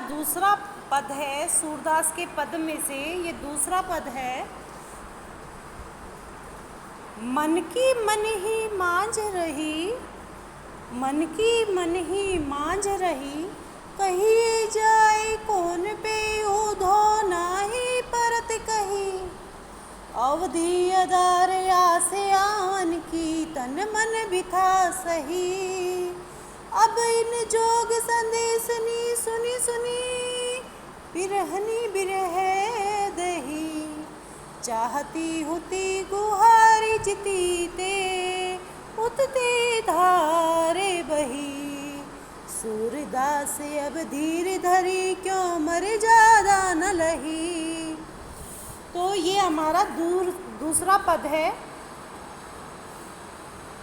दूसरा पद है सूरदास के पद में से, ये दूसरा पद है। मन की मन ही मांझ रही, मन की मन ही मांझ रही, कहिए जाए कौन पे उधो नाही परत कही। अवधि अदार आसे आवन की, तन मन बिथा सही। अब इन जोग संदेश नी सुनी सुनी, बिरहनी बिरह दही। चाहती होती गुहारी जितीते, उतते धारे बही। सूरदास अब धीर धरी, क्यों मर ज्यादा न लही। तो ये हमारा दूसरा पद है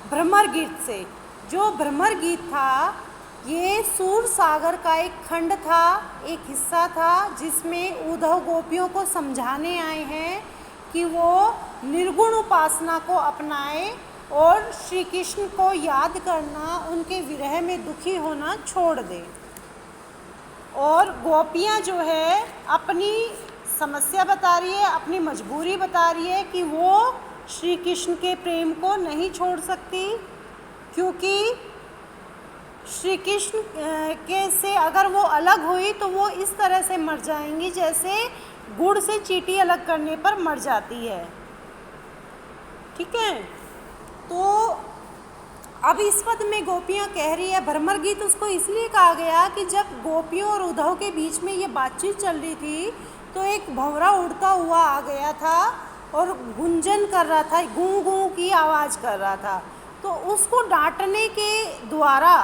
भ्रमर गीत से। जो भ्रमर गीत था ये सूर सागर का एक खंड था, एक हिस्सा था, जिसमें उद्धव गोपियों को समझाने आए हैं कि वो निर्गुण उपासना को अपनाएं और श्री कृष्ण को याद करना, उनके विरह में दुखी होना छोड़ दें। और गोपियाँ जो है अपनी समस्या बता रही है, अपनी मजबूरी बता रही है कि वो श्री कृष्ण के प्रेम को नहीं छोड़ सकती, क्योंकि श्री कृष्ण के से अगर वो अलग हुई तो वो इस तरह से मर जाएंगी जैसे गुड़ से चींटी अलग करने पर मर जाती है। ठीक है, तो अब इस पद में गोपियाँ कह रही है, भ्रमर गीत उसको इसलिए कहा गया कि जब गोपियों और उद्धव के बीच में ये बातचीत चल रही थी तो एक भंवरा उड़ता हुआ आ गया था और गुंजन कर रहा था, गूं गूं की आवाज़ कर रहा था। तो उसको डांटने के द्वारा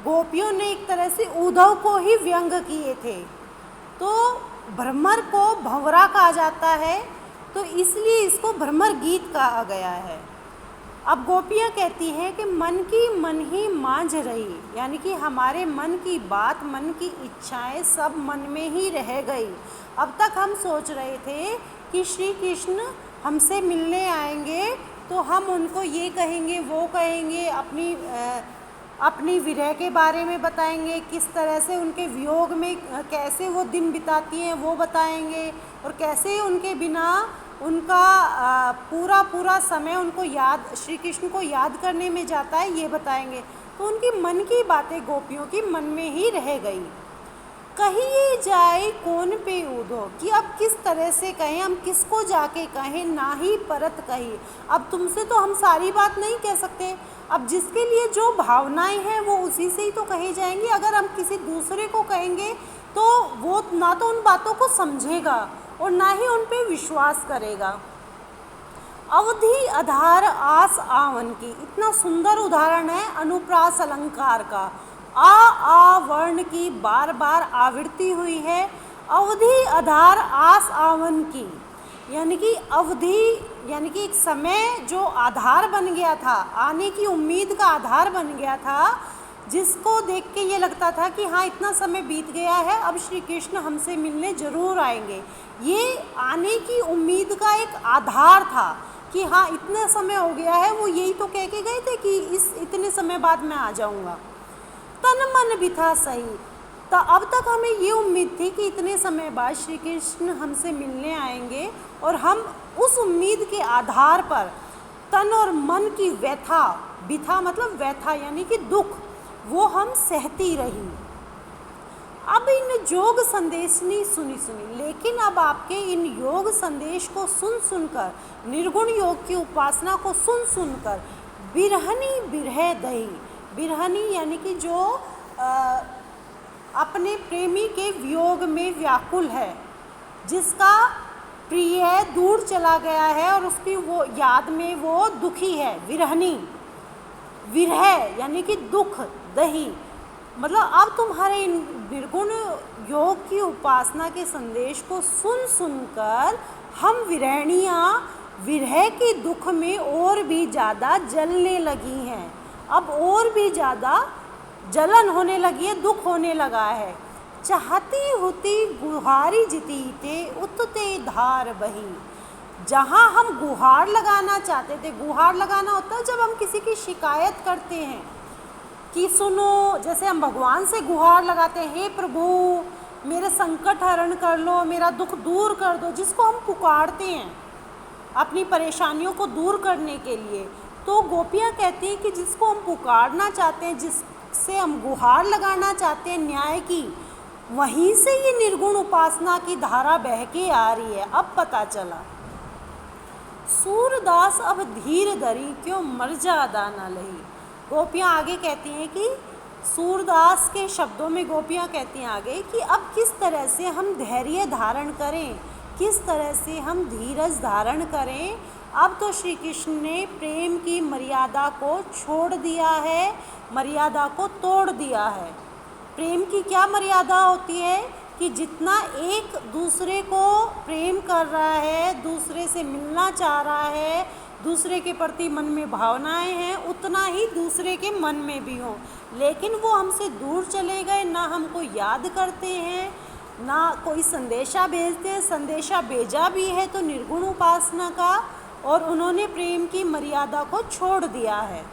गोपियों ने एक तरह से उद्धव को ही व्यंग किए थे। तो भ्रमर को भंवरा कहा जाता है, तो इसलिए इसको भ्रमर गीत कहा गया है। अब गोपियाँ कहती हैं कि मन की मन ही मांझ रही, यानी कि हमारे मन की बात, मन की इच्छाएं सब मन में ही रह गई। अब तक हम सोच रहे थे कि श्री कृष्ण हमसे मिलने आएंगे तो हम उनको ये कहेंगे, वो कहेंगे, अपनी विरह के बारे में बताएंगे, किस तरह से उनके वियोग में कैसे वो दिन बिताती हैं वो बताएंगे, और कैसे उनके बिना उनका पूरा समय उनको याद, श्री कृष्ण को याद करने में जाता है, ये बताएंगे। तो उनकी मन की बातें गोपियों की मन में ही रह गई। कहिए जाए कौन पे उधो, कि अब किस तरह से कहें, हम किसको जाके कहें, ना ही परत कही। अब तुमसे तो हम सारी बात नहीं कह सकते, अब जिसके लिए जो भावनाएं हैं वो उसी से ही तो कही जाएंगी। अगर हम किसी दूसरे को कहेंगे तो वो ना तो उन बातों को समझेगा और ना ही उन पे विश्वास करेगा। अवधि आधार आस आवन की, इतना सुंदर उदाहरण है अनुप्रास अलंकार का। आ वर्ण की बार बार आवृत्ति हुई है। अवधि आधार आस आवन की, यानी कि अवधि यानी कि एक समय जो आधार बन गया था, आने की उम्मीद का आधार बन गया था, जिसको देख के ये लगता था कि हाँ इतना समय बीत गया है, अब श्री कृष्ण हमसे मिलने ज़रूर आएंगे। ये आने की उम्मीद का एक आधार था कि हाँ इतना समय हो गया है, वो यही तो कह के गए थे कि इस इतने समय बाद मैं आ जाऊँगा। तन मन भी था सही, तो अब तक हमें ये उम्मीद थी कि इतने समय बाद श्री कृष्ण हमसे मिलने आएंगे, और हम उस उम्मीद के आधार पर तन और मन की व्यथा, बिथा मतलब व्यथा यानी कि दुख, वो हम सहती रही। अब इन योग संदेश नहीं सुनी, लेकिन अब आपके इन योग संदेश को सुनकर, निर्गुण योग की उपासना को सुनकर बिरहनी बिरह दही, बिरहनी यानी कि जो अपने प्रेमी के वियोग में व्याकुल है, जिसका प्रिय दूर चला गया है और उसकी वो याद में वो दुखी है, विरहनी, विरह यानी कि दुख, दही मतलब अब तुम्हारे इन निर्गुण योग की उपासना के संदेश को सुनकर हम विरहणियाँ विरह के दुख में और भी ज़्यादा जलने लगी हैं। अब और भी ज़्यादा जलन होने लगी है, दुख होने लगा है। चाहती होती गुहारी जितीते, उतते धार बही। जहाँ हम गुहार लगाना चाहते थे, गुहार लगाना होता है जब हम किसी की शिकायत करते हैं कि सुनो, जैसे हम भगवान से गुहार लगाते हैं, हे प्रभु मेरे संकट हरण कर लो, मेरा दुख दूर कर दो, जिसको हम पुकारते हैं अपनी परेशानियों को दूर करने के लिए, तो गोपियाँ कहती हैं कि जिसको हम पुकारना चाहते हैं, जिससे हम गुहार लगाना चाहते हैं न्याय की, वहीं से ये निर्गुण उपासना की धारा बह के आ रही है। अब पता चला। सूरदास अब धीर धरी, क्यों मर्यादा न लही। गोपियाँ आगे कहती हैं कि सूरदास के शब्दों में गोपियाँ कहती हैं आगे कि अब किस तरह से हम धैर्य धारण करें, किस तरह से हम धीरज धारण करें। अब तो श्री कृष्ण ने प्रेम की मर्यादा को छोड़ दिया है, मर्यादा को तोड़ दिया है। प्रेम की क्या मर्यादा होती है कि जितना एक दूसरे को प्रेम कर रहा है, दूसरे से मिलना चाह रहा है, दूसरे के प्रति मन में भावनाएं हैं, उतना ही दूसरे के मन में भी हो। लेकिन वो हमसे दूर चले गए, ना हमको याद करते हैं, ना कोई संदेशा भेजते हैं। संदेशा भेजा भी है तो निर्गुण उपासना का, और उन्होंने प्रेम की मर्यादा को छोड़ दिया है।